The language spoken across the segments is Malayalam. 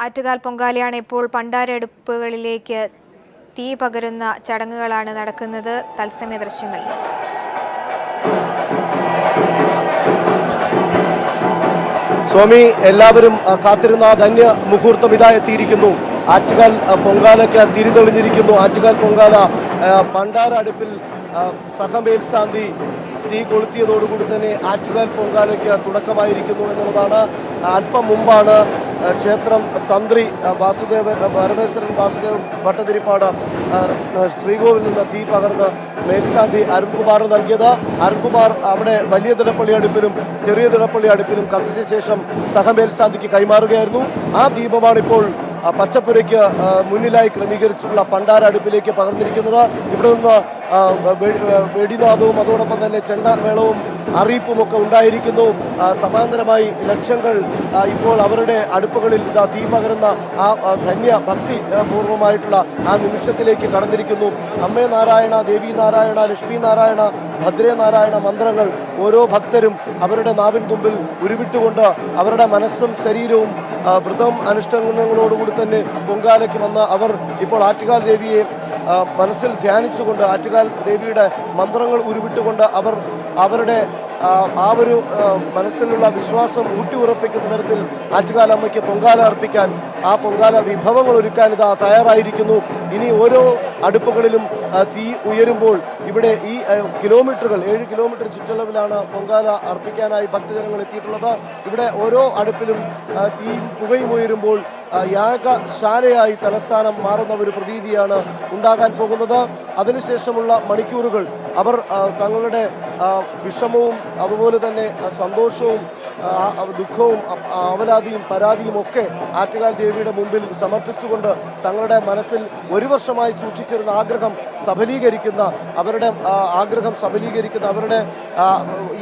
ആറ്റുകാൽ പൊങ്കാലയാണ്. ഇപ്പോൾ പണ്ടാരടുപ്പുകളിലേക്ക് തീ പകരുന്ന ചടങ്ങുകളാണ് നടക്കുന്നത്. തത്സമയ ദൃശ്യങ്ങളിലേക്ക്. സ്വാമി, എല്ലാവരും കാത്തിരുന്ന ധന്യ മുഹൂർത്തം ഇതാ എത്തിയിരിക്കുന്നു. ആറ്റുകാൽ പൊങ്കാലയ്ക്ക് തിരിതെളിഞ്ഞിരിക്കുന്നു. ആറ്റുകാൽ പൊങ്കാല പണ്ടാര അടുപ്പിൽ സഹമേൽശാന്തി തീ കൊളുത്തിയതോടുകൂടി തന്നെ ആറ്റുകാൽ പൊങ്കാലയ്ക്ക് തുടക്കമായിരിക്കുന്നു എന്നുള്ളതാണ്. അല്പം മുമ്പാണ് ക്ഷേത്രം തന്ത്രി പരമേശ്വരൻ വാസുദേവ ഭട്ടതിരിപ്പാട് ശ്രീകോവിൽ നിന്ന് തീ പകർന്ന് മേൽശാന്തി അരുൺകുമാർ നൽകിയത്. അരുൺകുമാർ അവിടെ വലിയ തിടപ്പള്ളി അടുപ്പിലും ചെറിയ തിടപ്പള്ളി അടുപ്പിലും കത്തിച്ച ശേഷം സഹമേൽശാന്തിക്ക് കൈമാറുകയായിരുന്നു. ആ ദീപമാണിപ്പോൾ പച്ചപ്പുരയ്ക്ക് മുന്നിലായി ക്രമീകരിച്ചിട്ടുള്ള പണ്ടാര അടുപ്പിലേക്ക് പകർന്നിരിക്കുന്നത്. ഇവിടെ നിന്ന് വെടിനാദവും അതോടൊപ്പം തന്നെ ചെണ്ടമേളവും അറിയിപ്പുമൊക്കെ ഉണ്ടായിരിക്കുന്നു. സമാന്തരമായി ലക്ഷങ്ങൾ ഇപ്പോൾ അവരുടെ അടുപ്പുകളിൽ ഇതാ തീ പകരുന്ന ആ ധന്യ ഭക്തി പൂർവമായിട്ടുള്ള ആ നിമിഷത്തിലേക്ക് കടന്നിരിക്കുന്നു. അമ്മേ നാരായണ, ദേവി നാരായണ, ലക്ഷ്മി നാരായണ, ഭദ്രേ നാരായണ മന്ത്രങ്ങൾ ഓരോ ഭക്തരും അവരുടെ നാവിൻ തുമ്പിൽ ഉരുവിട്ടുകൊണ്ട് അവരുടെ മനസ്സും ശരീരവും വ്രതം അനുഷ്ഠാനങ്ങളോടുകൂടി തന്നെ പൊങ്കാലയ്ക്ക് വന്ന അവർ ഇപ്പോൾ ആറ്റുകാൽ ദേവിയെ മനസ്സിൽ ധ്യാനിച്ചുകൊണ്ട് ആറ്റുകാൽ ദേവിയുടെ മന്ത്രങ്ങൾ ഉരുവിട്ടുകൊണ്ട് അവർ അവരുടെ ആ ഒരു മനസ്സിലുള്ള വിശ്വാസം ഊട്ടിയുറപ്പിക്കുന്ന തരത്തിൽ ആറ്റുകാൽ അമ്മയ്ക്ക് പൊങ്കാല അർപ്പിക്കാൻ, ആ പൊങ്കാല വിഭവങ്ങൾ ഒരുക്കാൻ ഇതാ തയ്യാറായിരിക്കുന്നു. ഇനി ഓരോ അടുപ്പുകളിലും തീ ഉയരുമ്പോൾ ഇവിടെ ഈ കിലോമീറ്ററുകൾ 7 കിലോമീറ്റർ ചുറ്റളവിലാണ് പൊങ്കാല അർപ്പിക്കാനായി ഭക്തജനങ്ങൾ എത്തിയിട്ടുള്ളത്. ഇവിടെ ഓരോ അടുപ്പിലും തീയും പുകയും ഉയരുമ്പോൾ യാഗശാലയായി തലസ്ഥാനം മാറുന്ന ഒരു പ്രതീതിയാണ് ഉണ്ടാകാൻ പോകുന്നത്. അതിനുശേഷമുള്ള മണിക്കൂറുകൾ അവർ തങ്ങളുടെ വിഷമവും അതുപോലെ തന്നെ സന്തോഷവും ദുഃഖവും അവലാതിയും പരാതിയും ഒക്കെ ആറ്റുകാൽ ദേവിയുടെ മുമ്പിൽ സമർപ്പിച്ചുകൊണ്ട് തങ്ങളുടെ മനസ്സിൽ ഒരു വർഷമായി സൂക്ഷിച്ചിരുന്ന ആഗ്രഹം സഫലീകരിക്കുന്ന അവരുടെ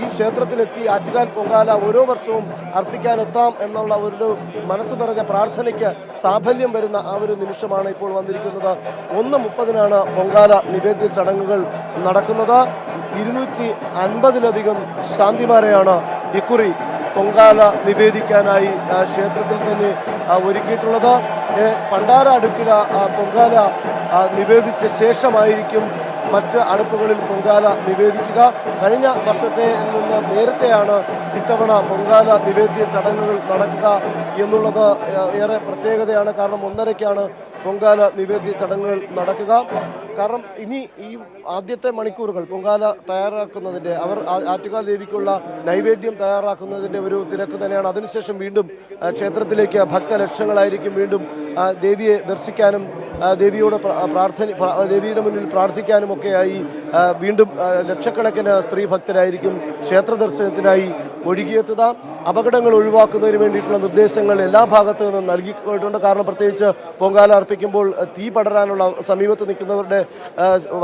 ഈ ക്ഷേത്രത്തിലെത്തി ആറ്റുകാൽ പൊങ്കാല ഓരോ വർഷവും അർപ്പിക്കാനെത്താം എന്നുള്ള ഒരു മനസ്സ് നിറഞ്ഞ പ്രാർത്ഥനയ്ക്ക് സാഫല്യം വരുന്ന ആ ഒരു നിമിഷമാണ് ഇപ്പോൾ വന്നിരിക്കുന്നത്. 1:30 പൊങ്കാല നിവേദ്യ ചടങ്ങുകൾ നടക്കുന്നത്. 250-ലധികം ശാന്തിമാരെയാണ് ഇക്കുറി പൊങ്കാല നിവേദിക്കാനായി ക്ഷേത്രത്തിൽ തന്നെ ഒരുക്കിയിട്ടുള്ളത്. പണ്ടാര അടുപ്പിൽ പൊങ്കാല നിവേദിച്ച ശേഷമായിരിക്കും മറ്റ് അടുപ്പുകളിൽ പൊങ്കാല നിവേദിക്കുക. കഴിഞ്ഞ വർഷത്തെ നിന്ന് നേരത്തെയാണ് ഇത്തവണ പൊങ്കാല നിവേദ്യ ചടങ്ങുകൾ നടക്കുക എന്നുള്ളത് ഏറെ പ്രത്യേകതയാണ്. കാരണം 1:30-ക്കാണ് പൊങ്കാല നിവേദ്യ ചടങ്ങുകൾ നടക്കുക. കാരണം ഇനി ഈ ആദ്യത്തെ മണിക്കൂറുകൾ പൊങ്കാല തയ്യാറാക്കുന്നതിൻ്റെ ആറ്റുകാൽ ദേവിക്കുള്ള നൈവേദ്യം തയ്യാറാക്കുന്നതിൻ്റെ ഒരു തിരക്ക് തന്നെയാണ്. അതിനുശേഷം വീണ്ടും ക്ഷേത്രത്തിലേക്ക് ഭക്തലക്ഷങ്ങളായിരിക്കും വീണ്ടും ദേവിയെ ദർശിക്കാനും ദേവിയുടെ മുന്നിൽ പ്രാർത്ഥിക്കാനും ഒക്കെയായി വീണ്ടും ലക്ഷക്കണക്കിന് സ്ത്രീ ഭക്തരായിരിക്കും ക്ഷേത്ര ദർശനത്തിനായി ഒഴുകിയെത്തുക. അപകടങ്ങൾ ഒഴിവാക്കുന്നതിന് വേണ്ടിയിട്ടുള്ള നിർദ്ദേശങ്ങൾ എല്ലാ ഭാഗത്തു നിന്നും നൽകിയിട്ടുണ്ട്. കാരണം പ്രത്യേകിച്ച് പൊങ്കാല അർപ്പിക്കുമ്പോൾ തീ പടരാനുള്ള സമീപത്ത് നിൽക്കുന്നവരുടെ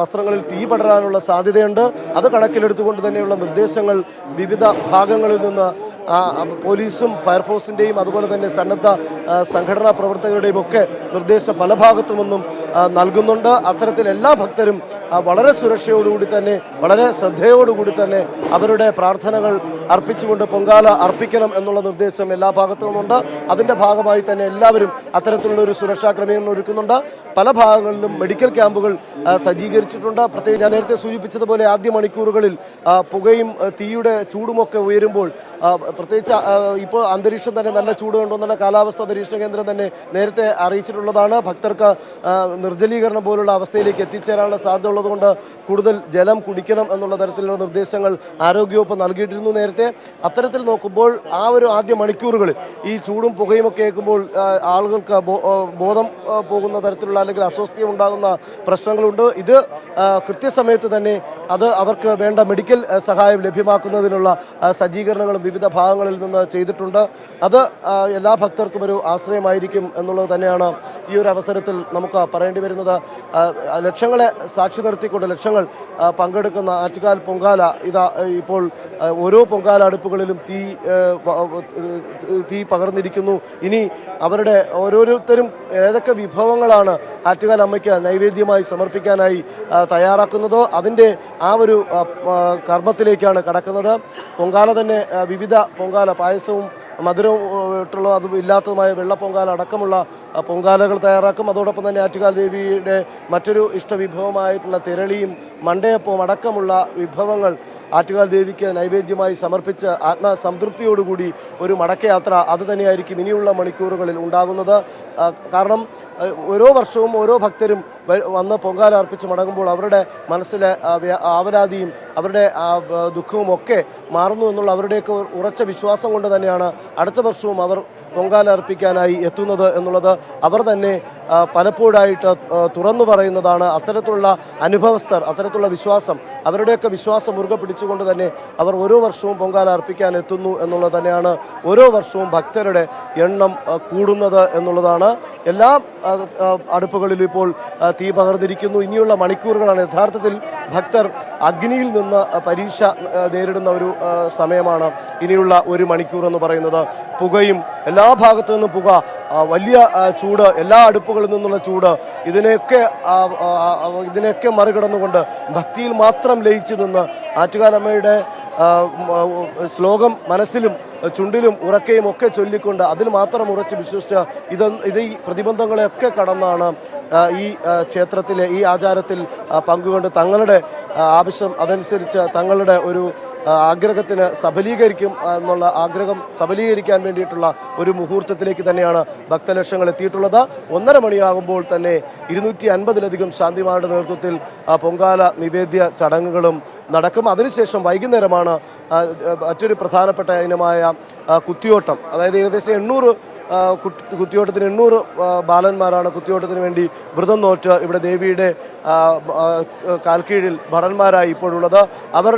വസ്ത്രങ്ങളിൽ തീ പടരാനുള്ള സാധ്യതയുണ്ട്. അത് കണക്കിലെടുത്തുകൊണ്ട് തന്നെയുള്ള നിർദ്ദേശങ്ങൾ വിവിധ ഭാഗങ്ങളിൽ നിന്ന് പോലീസും ഫയർഫോഴ്സിൻ്റെയും അതുപോലെ തന്നെ സന്നദ്ധ സംഘടനാ പ്രവർത്തകരുടെയും ഒക്കെ നിർദ്ദേശം പല ഭാഗത്തു നിന്നും നൽകുന്നുണ്ട്. അത്തരത്തിൽ എല്ലാ ഭക്തരും വളരെ സുരക്ഷയോടുകൂടി തന്നെ വളരെ ശ്രദ്ധയോടുകൂടി തന്നെ അവരുടെ പ്രാർത്ഥനകൾ അർപ്പിച്ചുകൊണ്ട് പൊങ്കാല അർപ്പിക്കണം എന്നുള്ള നിർദ്ദേശം എല്ലാ ഭാഗത്തു നിന്നുണ്ട്. അതിൻ്റെ ഭാഗമായി തന്നെ എല്ലാവരും അത്തരത്തിലുള്ള ഒരു സുരക്ഷാ ക്രമീകരണം ഒരുക്കുന്നുണ്ട്. പല ഭാഗങ്ങളിലും മെഡിക്കൽ ക്യാമ്പുകൾ സജ്ജീകരിച്ചിട്ടുണ്ട്. പ്രത്യേകിച്ച് ഞാൻ നേരത്തെ സൂചിപ്പിച്ചതുപോലെ ആദ്യ മണിക്കൂറുകളിൽ പുകയും തീയുടെ ചൂടുമൊക്കെ ഉയരുമ്പോൾ പ്രത്യേകിച്ച് ഇപ്പോൾ അന്തരീക്ഷം തന്നെ നല്ല ചൂടുകൊണ്ടെന്നുള്ള കാലാവസ്ഥാ നിരീക്ഷണ കേന്ദ്രം തന്നെ നേരത്തെ അറിയിച്ചിട്ടുള്ളതാണ്. ഭക്തർക്ക് നിർജ്ജലീകരണം പോലുള്ള അവസ്ഥയിലേക്ക് എത്തിച്ചേരാനുള്ള സാധ്യത ഉള്ളതുകൊണ്ട് കൂടുതൽ ജലം കുടിക്കണം എന്നുള്ള തരത്തിലുള്ള നിർദ്ദേശങ്ങൾ ആരോഗ്യവകുപ്പ് നൽകിയിട്ടിരുന്നു നേരത്തെ. അത്തരത്തിൽ നോക്കുമ്പോൾ ആ ഒരു ആദ്യ മണിക്കൂറുകളിൽ ഈ ചൂടും പുകയും ഒക്കെ കേൾക്കുമ്പോൾ ആളുകൾക്ക് ബോധം പോകുന്ന തരത്തിലുള്ള അല്ലെങ്കിൽ അസ്വസ്ഥത ഉണ്ടാകുന്ന പ്രശ്നങ്ങളുണ്ട്. ഇത് കൃത്യസമയത്ത് തന്നെ അത് അവർക്ക് വേണ്ട മെഡിക്കൽ സഹായം ലഭ്യമാക്കുന്നതിനുള്ള സജ്ജീകരണങ്ങളും വിവിധ ഭാഗങ്ങളിൽ നിന്ന് ചെയ്തിട്ടുണ്ട്. അത് എല്ലാ ഭക്തർക്കും ഒരു ആശ്രയമായിരിക്കും എന്നുള്ളത് തന്നെയാണ് ഈ ഒരു അവസരത്തിൽ നമുക്ക് പറയേണ്ടി വരുന്നത്. ലക്ഷങ്ങളെ സാക്ഷി നിർത്തിക്കൊണ്ട് ലക്ഷങ്ങൾ പങ്കെടുക്കുന്ന ആറ്റുകാൽ പൊങ്കാല ഇതാ ഇപ്പോൾ ഓരോ പൊങ്കാല അടുപ്പുകളിലും തീ പകർന്നിരിക്കുന്നു. ഇനി അവരുടെ ഓരോരുത്തരും ഏതൊക്കെ വിഭവങ്ങളാണ് ആറ്റുകാൽ അമ്മയ്ക്ക് നൈവേദ്യമായി സമർപ്പിക്കാനായി തയ്യാറാക്കുന്നതോ അതിൻ്റെ ആ ഒരു കർമ്മത്തിലേക്കാണ് കടക്കുന്നത്. പൊങ്കാല തന്നെ വിവിധ പൊങ്കാല പായസവും മധുരമായിട്ടുള്ള അതും ഇല്ലാത്തതുമായ വെള്ളപ്പൊങ്കാല അടക്കമുള്ള പൊങ്കാലകൾ തയ്യാറാക്കും. അതോടൊപ്പം തന്നെ ആറ്റുകാൽ ദേവിയുടെ മറ്റൊരു ഇഷ്ടവിഭവമായിട്ടുള്ള തിരളിയും മണ്ടയപ്പവും അടക്കമുള്ള വിഭവങ്ങൾ ആറ്റുകാൽ ദേവിക്ക് നൈവേദ്യമായി സമർപ്പിച്ച് ആത്മസംതൃപ്തിയോടുകൂടി ഒരു മടക്കയാത്ര അത് തന്നെയായിരിക്കും ഇനിയുള്ള മണിക്കൂറുകളിൽ ഉണ്ടാകുന്നത്. കാരണം ഓരോ വർഷവും ഓരോ ഭക്തരും വന്ന് പൊങ്കാല അർപ്പിച്ച് മടങ്ങുമ്പോൾ അവരുടെ മനസ്സിലെ ആവലാതിയും അവരുടെ ദുഃഖവും ഒക്കെ മാറുന്നു എന്നുള്ള അവരുടെയൊക്കെ ഉറച്ച വിശ്വാസം കൊണ്ട് തന്നെയാണ് അടുത്ത വർഷവും അവർ പൊങ്കാല അർപ്പിക്കാനായി എത്തുന്നത് എന്നുള്ളത് അവർ തന്നെ പലപ്പോഴായിട്ട് തുറന്നു പറയുന്നതാണ്. അത്തരത്തിലുള്ള അനുഭവസ്ഥർ, അത്തരത്തിലുള്ള വിശ്വാസം, അവരുടെയൊക്കെ വിശ്വാസം മുറുകെ പിടിച്ചുകൊണ്ട് തന്നെ അവർ ഓരോ വർഷവും പൊങ്കാല അർപ്പിക്കാൻ എത്തുന്നു എന്നുള്ളത് തന്നെയാണ് ഓരോ വർഷവും ഭക്തരുടെ എണ്ണം കൂടുന്നത് എന്നുള്ളതാണ്. എല്ലാ അടുപ്പുകളിലും ഇപ്പോൾ തീ പകർന്നിരിക്കുന്നു. ഇനിയുള്ള മണിക്കൂറുകളാണ് യഥാർത്ഥത്തിൽ ഭക്തർ അഗ്നിയിൽ നിന്ന് പരീക്ഷ നേരിടുന്ന ഒരു സമയമാണ് ഇനിയുള്ള ഒരു മണിക്കൂർ എന്ന് പറയുന്നത്. പുകയും എല്ലാ ഭാഗത്തു നിന്നും പുക, വലിയ ചൂട്, എല്ലാ അടുപ്പുകളിൽ നിന്നുള്ള ചൂട്, ഇതിനെയൊക്കെ മറികടന്നുകൊണ്ട് ഭക്തിയിൽ മാത്രം ലയിച്ചു നിന്ന് ആറ്റുകാലമ്മയുടെ ശ്ലോകം മനസ്സിലും ചുണ്ടിലും ഉറക്കയും ഒക്കെ ചൊല്ലിക്കൊണ്ട് അതിൽ മാത്രം ഉറച്ച് വിശ്വസിച്ച് ഈ പ്രതിബന്ധങ്ങളെയൊക്കെ കടന്നാണ് ഈ ക്ഷേത്രത്തിലെ ഈ ആചാരത്തിൽ പങ്കുകൊണ്ട് തങ്ങളുടെ ആവശ്യം അതനുസരിച്ച് തങ്ങളുടെ ഒരു ആഗ്രഹത്തിന് സഫലീകരിക്കും എന്നുള്ള ആഗ്രഹം സഫലീകരിക്കാൻ വേണ്ടിയിട്ടുള്ള ഒരു മുഹൂർത്തത്തിലേക്ക് തന്നെയാണ് ഭക്തലക്ഷങ്ങൾ എത്തിയിട്ടുള്ളത്. 1:30 മണിയാകുമ്പോൾ തന്നെ 250-ലധികം ശാന്തിമാരുടെ നേതൃത്വത്തിൽ പൊങ്കാല നിവേദ്യ ചടങ്ങുകളും നടക്കും. അതിനുശേഷം വൈകുന്നേരമാണ് മറ്റൊരു പ്രധാനപ്പെട്ട ഇനമായ കുത്തിയോട്ടം. അതായത് ഏകദേശം 800 കുത്തിയോട്ടത്തിന് 800 ബാലന്മാരാണ് കുത്തിയോട്ടത്തിന് വേണ്ടി വ്രതം നോറ്റ് ഇവിടെ ദേവിയുടെ കാൽക്കീഴിൽ ഭടന്മാരായി ഇപ്പോഴുള്ളത്. അവർ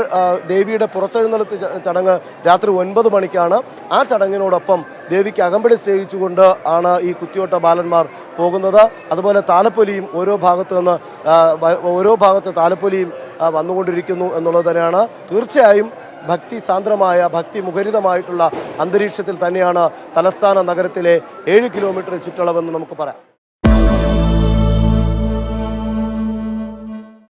ദേവിയുടെ പുറത്തെഴുന്നള്ളത്ത് ചടങ്ങ് രാത്രി 9 മണിക്കാണ്. ആ ചടങ്ങിനോടൊപ്പം ദേവിക്ക് അകമ്പടി സേവിച്ചുകൊണ്ട് ആണ് ഈ കുത്തിയോട്ട ബാലന്മാർ പോകുന്നത്. അതുപോലെ താലപ്പൊലിയും ഓരോ ഭാഗത്ത് താലപ്പൊലിയും വന്നുകൊണ്ടിരിക്കുന്നു എന്നുള്ളത് തന്നെയാണ്. തീർച്ചയായും ഭക്തി സാന്ദ്രമായ ഭക്തി മുഖരിതമായിട്ടുള്ള അന്തരീക്ഷത്തിൽ തന്നെയാണ് തലസ്ഥാന നഗരത്തിലെ 7 കിലോമീറ്റർ ചുറ്റളവെന്ന് നമുക്ക് പറയാം.